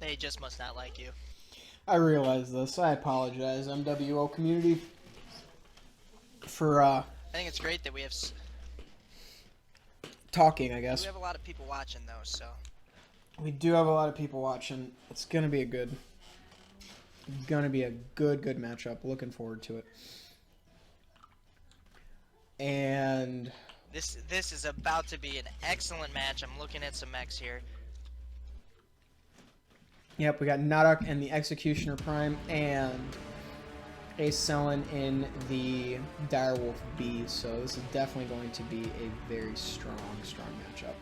They just must not like you. I realize this. I apologize, MWO community, for I think it's great that we have talking, I guess. we have a lot of people watching though, so We do have a lot of people watching. It's gonna be a good matchup. Looking forward to it. And this is about to be an excellent match. I'm looking at some mechs here. yep, we got Naduk and the Executioner Prime and a Selin in the Direwolf B. So this is definitely going to be a very strong matchup.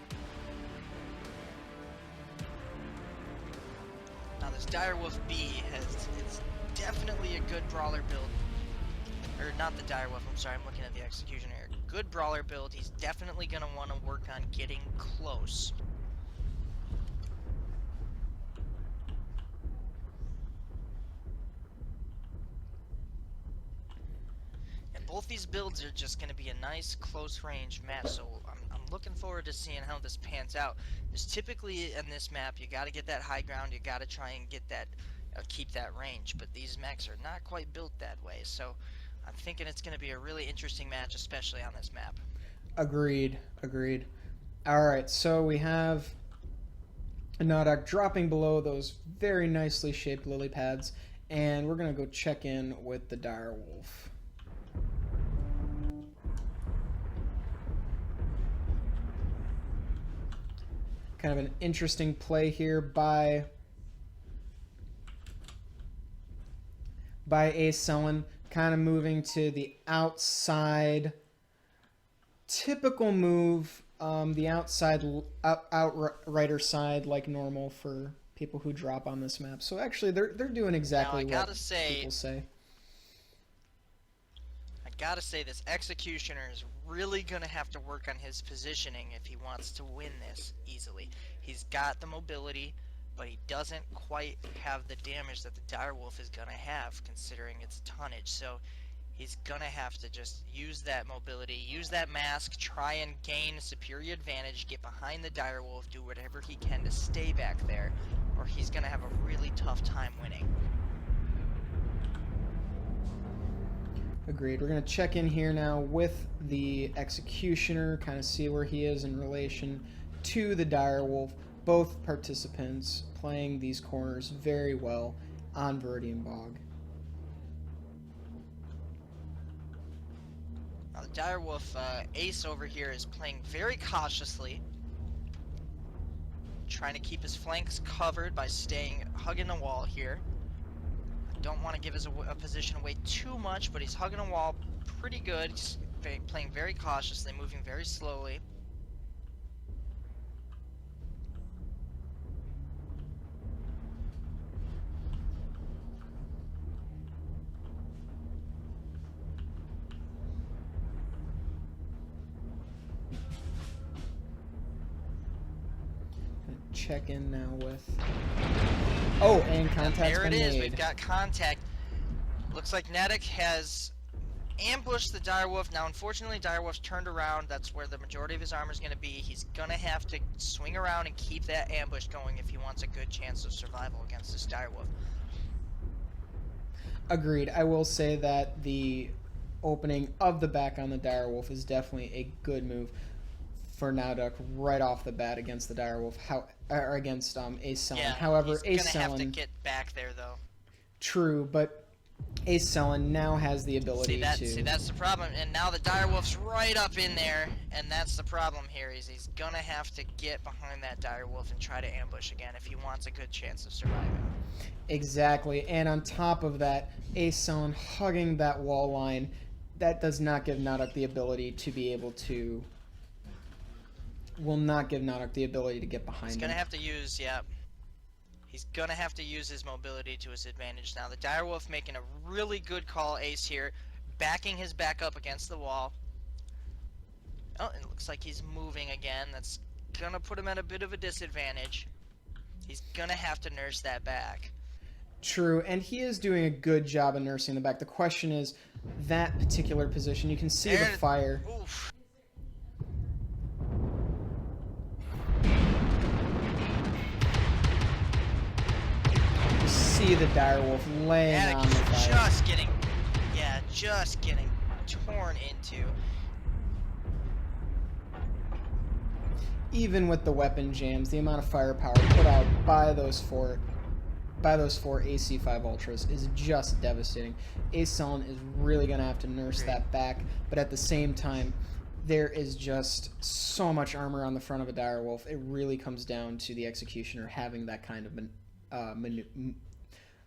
Now this Direwolf B it's definitely a good brawler build. Or not the Direwolf, I'm sorry, I'm looking at the Executioner. Good brawler build. He's definitely going to want to work on getting close. And both these builds are just going to be a nice close range match, so I'm looking forward to seeing how this pans out. There's typically in this map, you got to get that high ground, you got to try and get that, keep that range, but these mechs are not quite built that way, so I'm thinking it's going to be a really interesting match, especially on this map. Agreed. Alright, so we have Naduk dropping below those very nicely shaped lily pads, and we're going to go check in with the Direwolf. Kind of an interesting play here by a Selin, kind of moving to the outside. Typical move, the outside outrighter side, like normal for people who drop on this map. So actually, they're doing exactly what people say. I gotta say, this Executioner is really gonna have to work on his positioning if he wants to win this easily. He's got the mobility, but he doesn't quite have the damage that the Direwolf is gonna have, considering its tonnage. So he's gonna have to just use that mobility, use that mask, try and gain a superior advantage, get behind the Direwolf, do whatever he can to stay back there, or he's gonna have a really tough time winning. Agreed. We're going to check in here now with the Executioner, kind of see where he is in relation to the Direwolf. Both participants playing these corners very well on Viridian Bog. Now the Direwolf Ace over here is playing very cautiously, trying to keep his flanks covered by hugging the wall here. Don't want to give his position away too much, but he's hugging a wall pretty good. He's playing very cautiously, moving very slowly. Check in now with... Oh, and contact's there it been is. made. We've got contact. Looks like Naduk has ambushed the Direwolf. Now, unfortunately, Direwolf's turned around. That's where the majority of his armor is going to be. He's going to have to swing around and keep that ambush going if he wants a good chance of survival against this Direwolf. Agreed. I will say that the opening of the back on the Direwolf is definitely a good move for Naduk right off the bat against the Direwolf, or against a Selin. Yeah, however, he's a gonna have to Selin... get back there, though. True, but a Selin now has the ability to... See, that's the problem. And now the Direwolf's right up in there, and that's the problem here. He's gonna have to get behind that Direwolf and try to ambush again if he wants a good chance of surviving. Exactly, and on top of that, a Selin hugging that wall line, that does not give Naduk the ability to be able to... Will not give Naduk the ability to get behind him. He's gonna have to use, yeah. He's gonna have to use his mobility to his advantage now. The Direwolf making a really good call, Ace here, backing his back up against the wall. Oh, it looks like he's moving again. That's gonna put him at a bit of a disadvantage. He's gonna have to nurse that back. True, and he is doing a good job of nursing the back. The question is, that particular position, you can see the fire. Oof. see the direwolf laying on the Naduk is fire. just getting torn into. Even with the weapon jams, the amount of firepower put out by those four AC5 Ultras is just devastating. Selin is really going to have to nurse that back, but at the same time, there is just so much armor on the front of a direwolf. It really comes down to the executioner having that kind of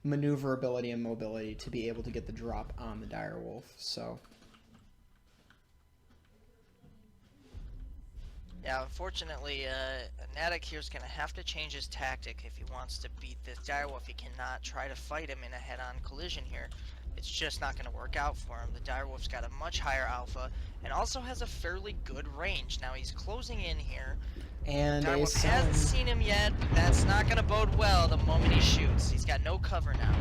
maneuverability and mobility to be able to get the drop on the direwolf. So Yeah, unfortunately, Naduk here's going to have to change his tactic if he wants to beat this direwolf. He cannot try to fight him in a head-on collision here. It's just not going to work out for him. The direwolf's got a much higher alpha and also has a fairly good range. Now he's closing in here. and Direwolf hasn't seen him yet, but that's not going to bode well the moment he shoots. He's got no cover now.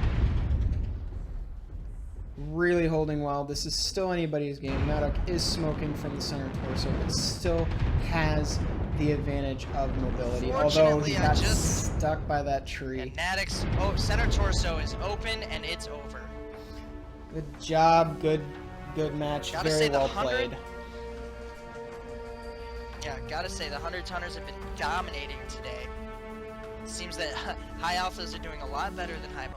really holding well. This is still anybody's game. Naduk is smoking from the center torso, but still has the advantage of mobility, although he got stuck by that tree. And Naduk's center torso is open, and it's over. Good job, good match, very well played. Yeah, gotta say, the 100-tonners have been dominating today. It seems that high alphas are doing a lot better than high